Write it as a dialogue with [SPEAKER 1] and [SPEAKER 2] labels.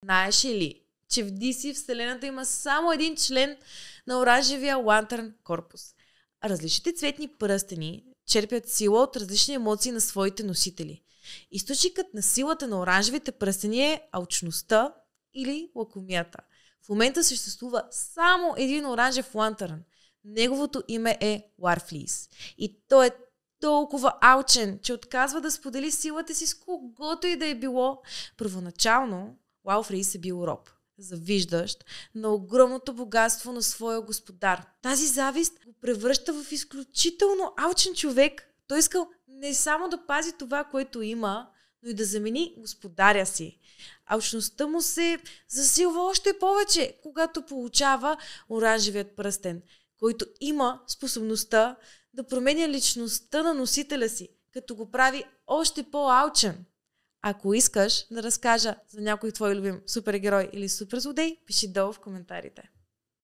[SPEAKER 1] Знаеш ли, че в DC вселената има само един член на оранжевия Лантърн корпус? Различните цветни пръстени черпят сила от различни емоции на своите носители. Източникът на силата на оранжевите пръстени е алчността или лакомията. В момента съществува само един оранжев лантърн. Неговото име е Уарфлийс. И той е толкова алчен, че отказва да сподели силата си с когото и да е било. Първоначално Уарфлийс е бил роб, завиждащ на огромното богатство на своя господар. Тази завист го превръща в изключително алчен човек. Той искал не само да пази това, което има, но и да замени господаря си. Алчността му се засилва още повече, когато получава оранжевият пръстен, който има способността да променя личността на носителя си, като го прави още по-алчен. Ако искаш да разкажа за някой твой любим супергерой или суперзлодей, пиши долу в коментарите.